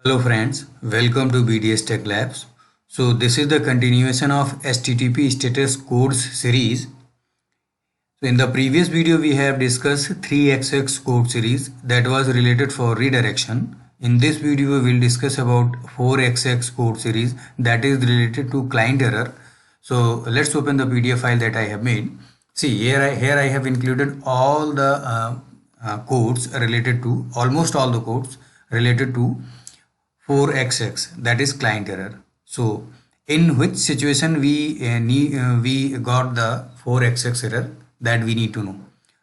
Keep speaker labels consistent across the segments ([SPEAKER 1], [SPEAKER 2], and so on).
[SPEAKER 1] Hello friends, welcome to BDS Tech Labs. So this is the continuation of HTTP status codes series. So in the previous video we have discussed 3xx code series that was related for redirection. In this video we will discuss about 4xx code series that is related to client error. So let's open the PDF file that I have made. See here I have included all the codes related to almost all the codes related to 4xx, that is client error. So in which situation we got the 4xx error, that we need to know.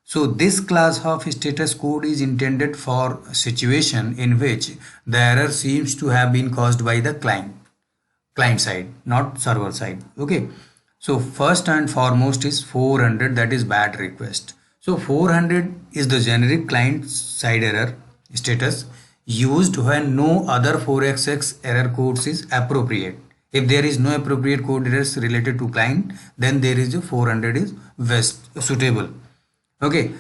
[SPEAKER 1] So this class of status code is intended for situation in which the error seems to have been caused by the client side, not server side. Okay, so first and foremost is 400, that is bad request. So 400 is the generic client side error status used when no other 4xx error codes is appropriate. If there is no appropriate code errors related to client, then there is a 400 is best suitable. Okay,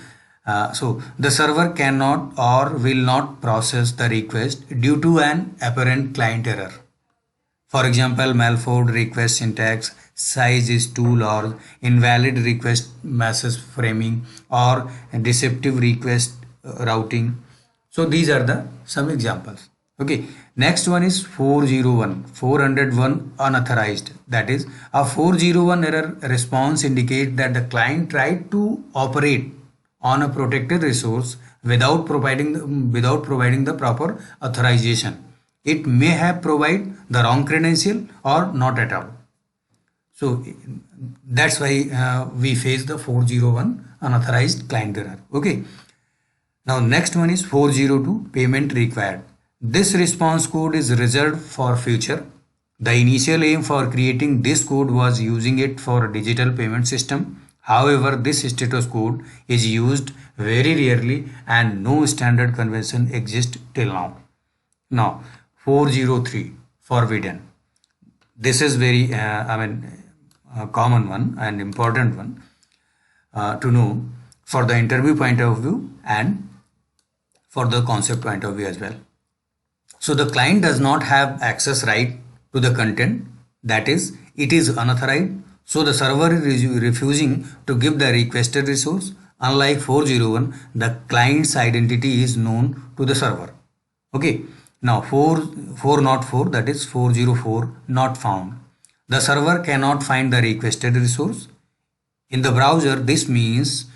[SPEAKER 1] so the server cannot or will not process the request due to an apparent client error. For example, malformed request syntax, size is too large, invalid request message framing, or deceptive request routing. So these are the some examples. Okay, next one is 401, 401 unauthorized. That is, a 401 error response indicates that the client tried to operate on a protected resource without providing the proper authorization. It may have provided the wrong credential or not at all. So that's why we face the 401 unauthorized client error. Okay. Now next one is 402 payment required. This response code is reserved for future. The initial aim for creating this code was using it for a digital payment system. However, this status code is used very rarely and no standard convention exists till now. Now 403 forbidden. This is very a common one and important one to know for the interview point of view and for the concept point of view as well. So the client does not have access right to the content, that is, it is unauthorized. So the server is refusing to give the requested resource. Unlike 401, the client's identity is known to the server. Okay. Now 404, that is 404 not found. The server cannot find the requested resource. In the browser, this means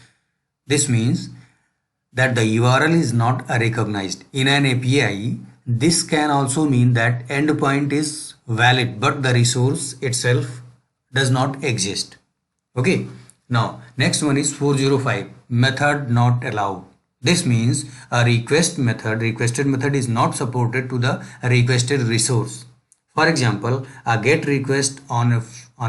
[SPEAKER 1] that the URL is not recognized. In an API, this can also mean that endpoint is valid but the resource itself does not exist. Okay. Now next one is 405 method not allowed. This means a requested method is not supported to the requested resource. For example, a GET request on a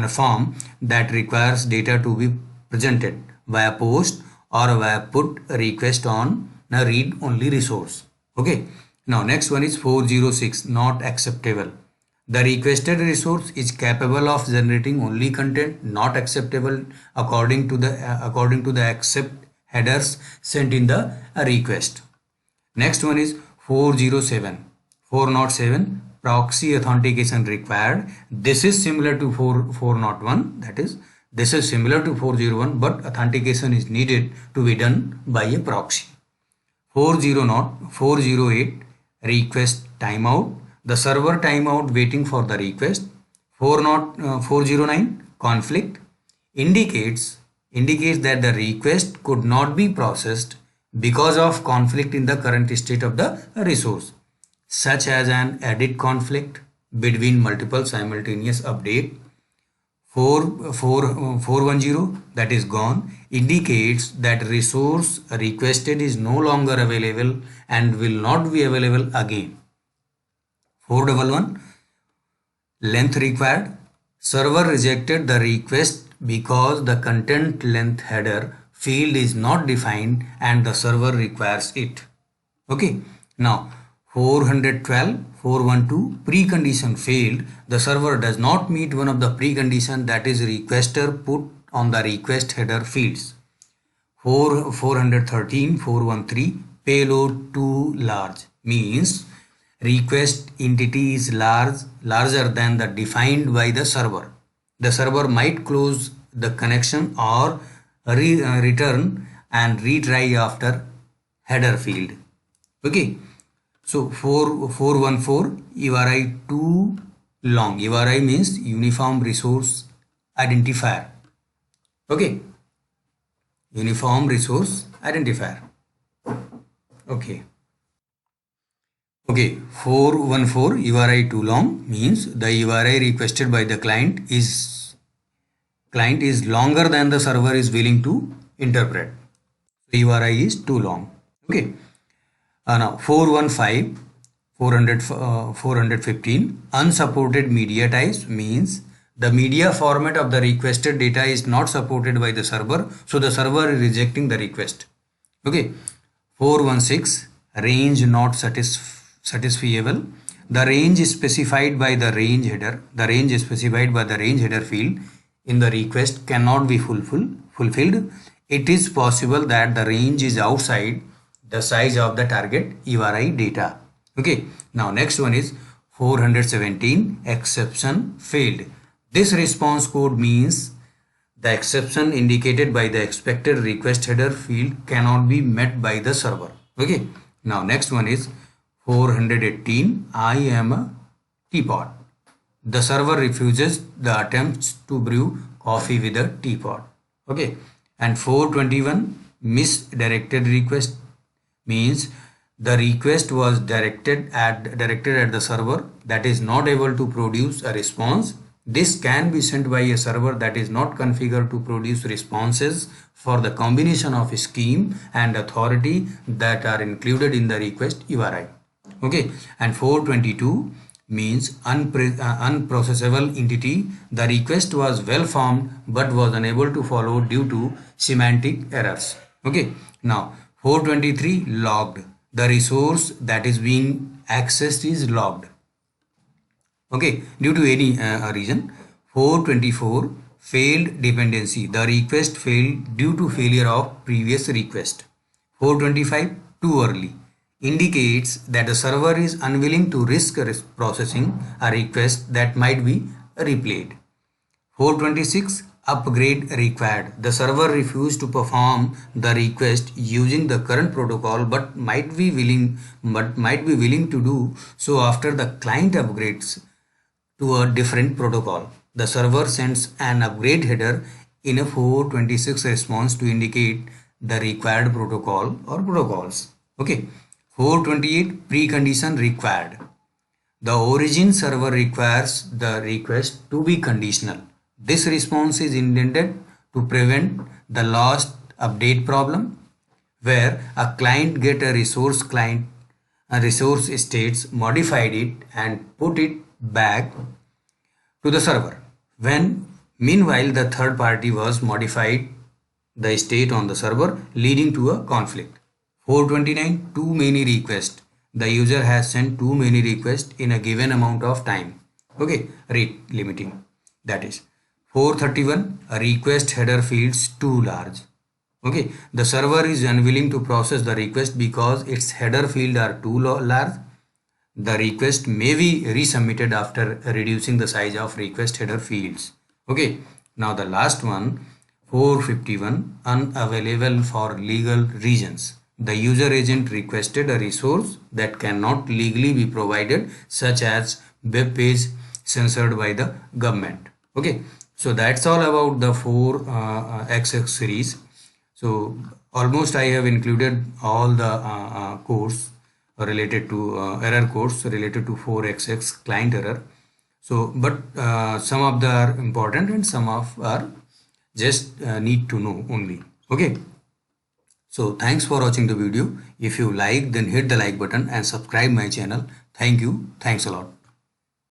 [SPEAKER 1] form that requires data to be presented via POST or via PUT request on a read-only resource. Okay. Now next one is 406 not acceptable. The requested resource is capable of generating only content not acceptable according to the accept headers sent in the request. Next one is 407 proxy authentication required. This is similar to 401, that is, this is similar to 401 but authentication is needed to be done by a proxy. 408 request timeout. The server timeout waiting for the request. 409 conflict indicates that the request could not be processed because of conflict in the current state of the resource, such as an edit conflict between multiple simultaneous update. 410, that is gone, indicates that resource requested is no longer available and will not be available again. 411 length required. Server rejected the request because the content length header field is not defined and the server requires it. Okay. Now 412 412 precondition failed. The server does not meet one of the precondition, that is requester put on the request header fields. 413 413 payload too large means request entity is larger than the defined by the server. The server might close the connection or return and retry after header field. Okay, so 414 URI too long. URI means Uniform Resource Identifier. Okay, Uniform Resource Identifier. Okay. Okay, 414 URI too long means the URI requested by the client is longer than the server is willing to interpret. The URI is too long. Okay. Now 415 415 unsupported media types means the media format of the requested data is not supported by the server, so the server is rejecting the request. Okay. 416 range not satisfiable. The range is specified by the range header. The range is specified by the range header field in the request cannot be fulfilled. It is possible that the range is outside the size of the target URI data. Okay. Now next one is 417 exception failed. This response code means the exception indicated by the expected request header field cannot be met by the server. Okay. Now next one is 418 I am a teapot. The server refuses the attempts to brew coffee with a teapot. Okay. And 421 misdirected request means the request was directed at the server that is not able to produce a response. This can be sent by a server that is not configured to produce responses for the combination of scheme and authority that are included in the request URI. Okay, and 422 means unprocessable entity. The request was well formed but was unable to follow due to semantic errors. Okay, now 423 logged. The resource that is being accessed is logged. Okay, due to any reason. 424 failed dependency. The request failed due to failure of previous request. 425 too early indicates that the server is unwilling to risk processing a request that might be replayed. 426 upgrade required. The server refused to perform the request using the current protocol but might be willing to do so after the client upgrades to a different protocol. The server sends an upgrade header in a 426 response to indicate the required protocol or protocols. Okay. 428 precondition required. The origin server requires the request to be conditional. This response is intended to prevent the lost update problem where a client get a resource states, modified it and put it back to the server when meanwhile the third party was modified the state on the server, leading to a conflict. 429 too many requests. The user has sent too many requests in a given amount of time. Okay, rate limiting. That is 431 a request header fields too large. Okay, the server is unwilling to process the request because its header field are too large. The request may be resubmitted after reducing the size of request header fields. Okay, now the last one, 451 unavailable for legal reasons. The user agent requested a resource that cannot legally be provided, such as web page censored by the government. Okay, so that's all about the 4XX series. So almost I have included all the codes related to error codes related to 4XX client error. So but some of them are important and some of are just need to know only. Okay, so thanks for watching the video. If you like, then hit the like button and subscribe my channel. Thank you. Thanks a lot.